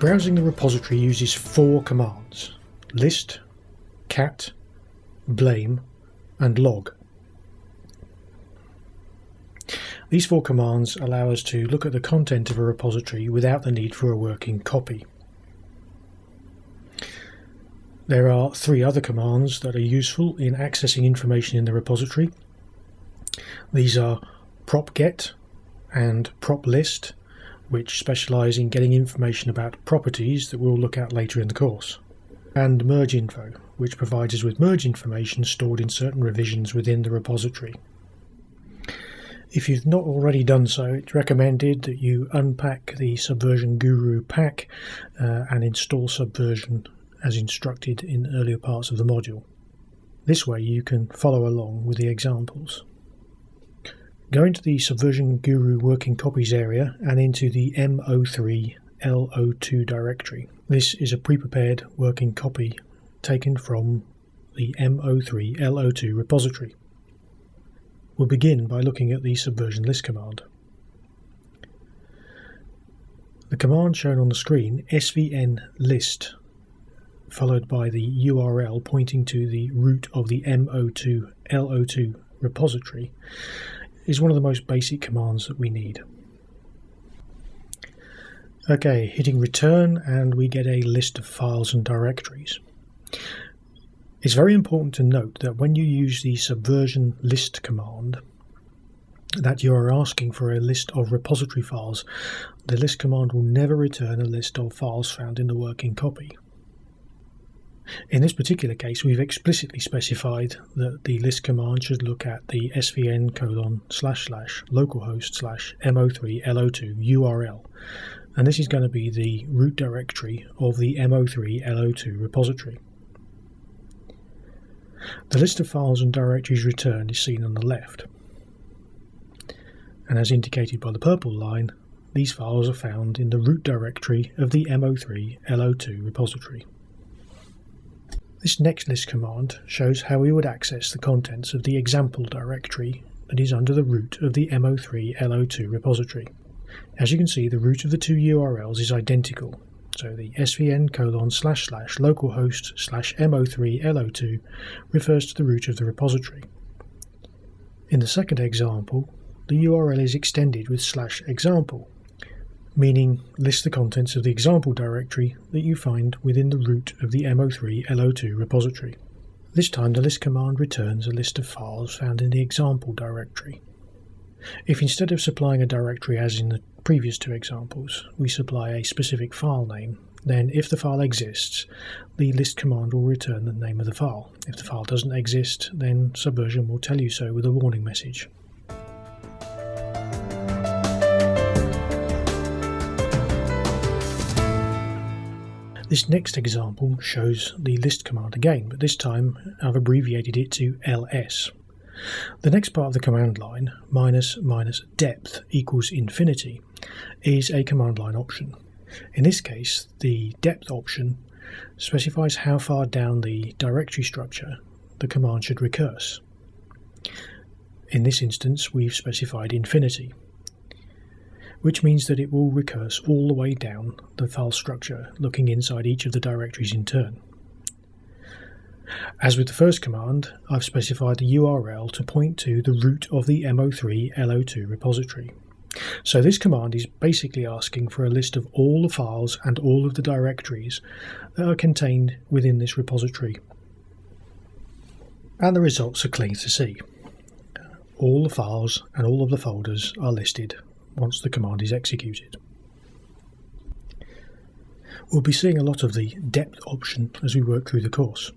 Browsing the repository uses 4 commands: list, cat, blame and log. These 4 commands allow us to look at the content of a repository without the need for a working copy. There are 3 other commands that are useful in accessing information in the repository. These are propget and proplist, which specialise in getting information about properties that we'll look at later in the course, and mergeinfo, which provides us with merge information stored in certain revisions within the repository. If you've not already done so, it's recommended that you unpack the Subversion Guru pack and install Subversion as instructed in earlier parts of the module. This way you can follow along with the examples. Go into the Subversion Guru working copies area and into the M03L02 directory. This is a pre-prepared working copy taken from the M03L02 repository. We'll begin by looking at the Subversion list command. The command shown on the screen, svn list, followed by the URL pointing to the root of the M02L02 repository, is one of the most basic commands that we need. Okay, hitting return and we get a list of files and directories. It's very important to note that when you use the Subversion list command, that you are asking for a list of repository files. The list command will never return a list of files found in the working copy. In this particular case, we've explicitly specified that the list command should look at the svn://localhost/mo3l02 URL, and this is going to be the root directory of the mo3l02 repository. The list of files and directories returned is seen on the left, and as indicated by the purple line, these files are found in the root directory of the mo3l02 repository. This next list command shows how we would access the contents of the example directory that is under the root of the mo3l02 repository. As you can see, the root of the 2 URLs is identical, so the svn://localhost/mo3l02 refers to the root of the repository. In the second example, the URL is extended with /example, meaning list the contents of the example directory that you find within the root of the mo3l02 repository. This time the list command returns a list of files found in the example directory. If instead of supplying a directory as in the previous 2 examples, we supply a specific file name, then if the file exists, the list command will return the name of the file. If the file doesn't exist, then Subversion will tell you so with a warning message. This next example shows the list command again, but this time I've abbreviated it to ls. The next part of the command line, --depth equals infinity, is a command line option. In this case, the depth option specifies how far down the directory structure the command should recurse. In this instance, we've specified infinity, which means that it will recurse all the way down the file structure, looking inside each of the directories in turn. As with the first command, I've specified the URL to point to the root of the mo3l02 repository. So this command is basically asking for a list of all the files and all of the directories that are contained within this repository. And the results are clear to see. All the files and all of the folders are listed once the command is executed. We'll be seeing a lot of the depth option as we work through the course.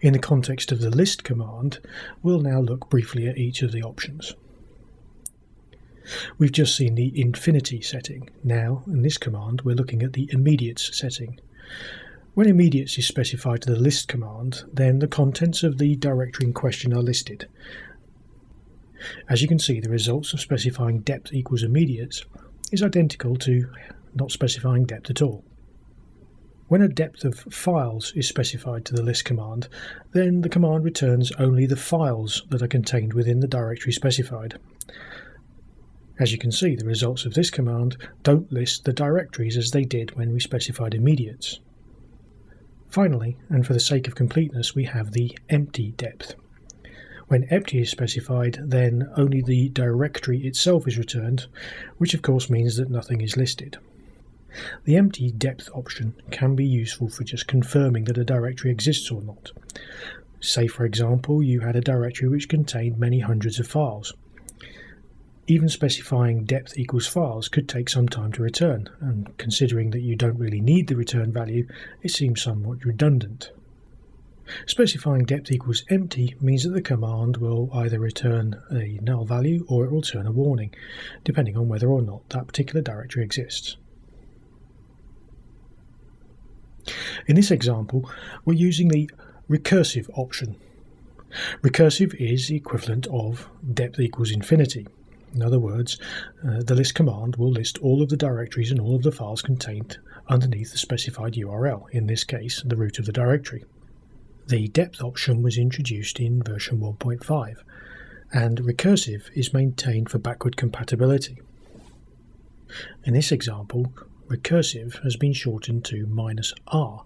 In the context of the list command, we'll now look briefly at each of the options. We've just seen the infinity setting. Now, in this command, we're looking at the immediates setting. When immediates is specified to the list command, then the contents of the directory in question are listed. As you can see, the results of specifying depth equals immediates is identical to not specifying depth at all. When a depth of files is specified to the list command, then the command returns only the files that are contained within the directory specified. As you can see, the results of this command don't list the directories as they did when we specified immediates. Finally, and for the sake of completeness, we have the empty depth. When empty is specified, then only the directory itself is returned, which of course means that nothing is listed. The empty depth option can be useful for just confirming that a directory exists or not. Say, for example, you had a directory which contained many hundreds of files. Even specifying depth equals files could take some time to return, and considering that you don't really need the return value, it seems somewhat redundant. Specifying depth equals empty means that the command will either return a null value or it will return a warning, depending on whether or not that particular directory exists. In this example, we're using the recursive option. Recursive is the equivalent of depth equals infinity. In other words, the list command will list all of the directories and all of the files contained underneath the specified URL, in this case the root of the directory. The depth option was introduced in version 1.5, and recursive is maintained for backward compatibility. In this example, recursive has been shortened to -r.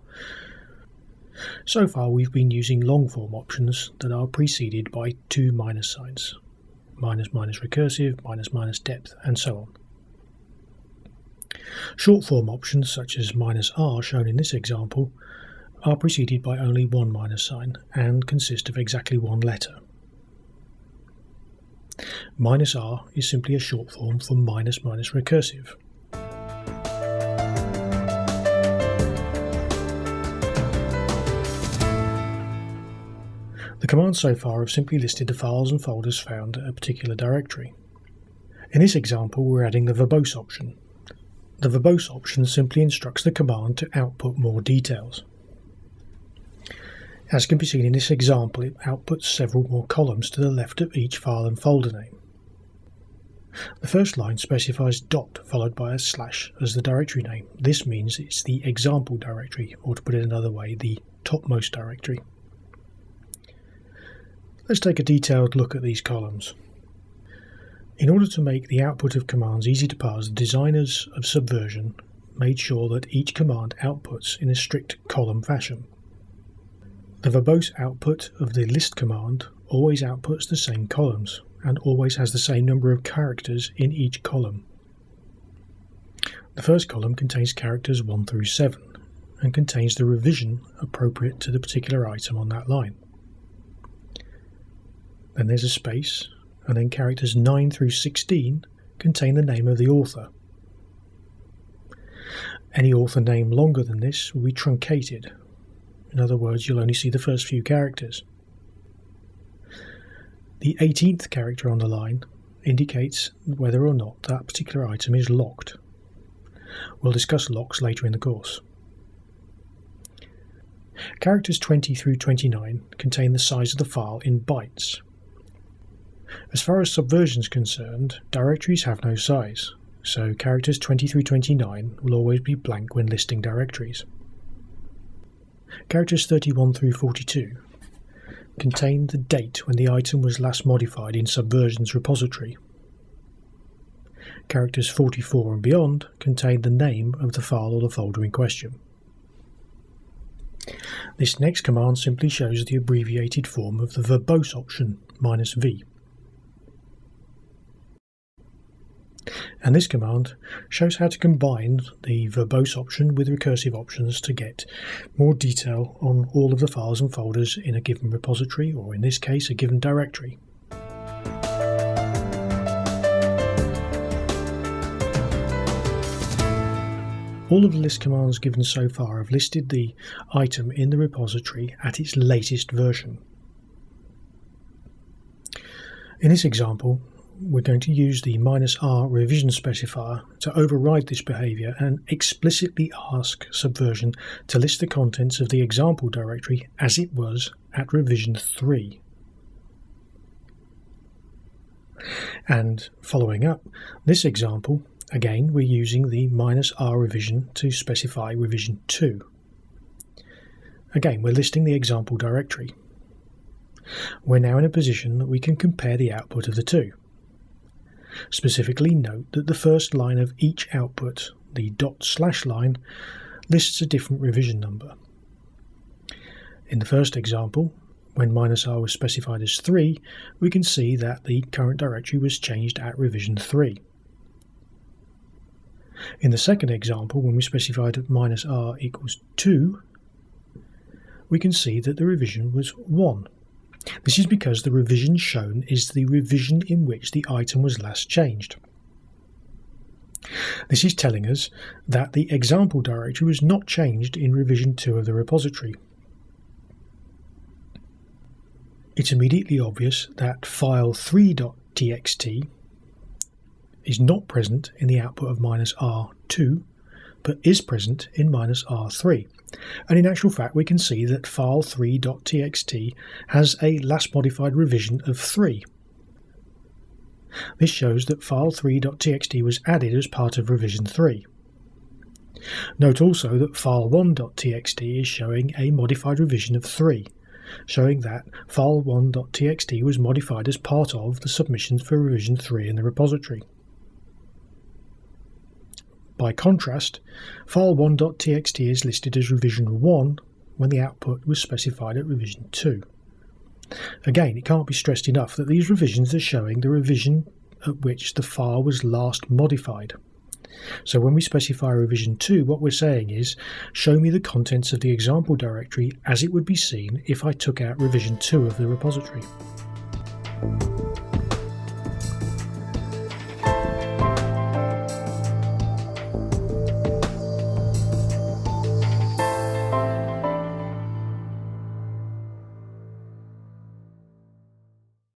So far we've been using long-form options that are preceded by two minus signs, minus recursive, minus depth, and so on. Short-form options such as -r shown in this example are preceded by only one minus sign and consist of exactly one letter. -r is simply a short form for minus recursive. The commands so far have simply listed the files and folders found at a particular directory. In this example, we're adding the verbose option. The verbose option simply instructs the command to output more details. As can be seen in this example, it outputs several more columns to the left of each file and folder name. The first line specifies dot followed by a slash as the directory name. This means it's the example directory, or to put it another way, the topmost directory. Let's take a detailed look at these columns. In order to make the output of commands easy to parse, the designers of Subversion made sure that each command outputs in a strict column fashion. The verbose output of the list command always outputs the same columns and always has the same number of characters in each column. The first column contains characters 1 through 7 and contains the revision appropriate to the particular item on that line. Then there's a space, and then characters 9 through 16 contain the name of the author. Any author name longer than this will be truncated. In other words, you'll only see the first few characters. The 18th character on the line indicates whether or not that particular item is locked. We'll discuss locks later in the course. Characters 20 through 29 contain the size of the file in bytes. As far as Subversion is concerned, directories have no size, so characters 20 through 29 will always be blank when listing directories. Characters 31 through 42 contain the date when the item was last modified in Subversion's repository. Characters 44 and beyond contain the name of the file or the folder in question. This next command simply shows the abbreviated form of the verbose option, -v. And this command shows how to combine the verbose option with recursive options to get more detail on all of the files and folders in a given repository, or in this case a given directory. All of the list commands given so far have listed the item in the repository at its latest version. In this example, we're going to use the -r revision specifier to override this behavior and explicitly ask Subversion to list the contents of the example directory as it was at revision 3. And following up this example, again we're using the -r revision to specify revision 2. Again, we're listing the example directory. We're now in a position that we can compare the output of the two. Specifically, note that the first line of each output, the // line, lists a different revision number. In the first example, when -r was specified as 3, we can see that the current directory was changed at revision 3. In the second example, when we specified -r equals 2, we can see that the revision was 1. This is because the revision shown is the revision in which the item was last changed. This is telling us that the example directory was not changed in revision 2 of the repository. It's immediately obvious that file 3.txt is not present in the output of -r2, but is present in -r3. And in actual fact, we can see that file 3.txt has a last modified revision of 3. This shows that file 3.txt was added as part of revision 3. Note also that file 1.txt is showing a modified revision of 3, showing that file 1.txt was modified as part of the submissions for revision 3 in the repository. By contrast, file 1.txt is listed as revision 1 when the output was specified at revision 2. Again, it can't be stressed enough that these revisions are showing the revision at which the file was last modified. So when we specify revision 2, what we're saying is, show me the contents of the example directory as it would be seen if I took out revision 2 of the repository.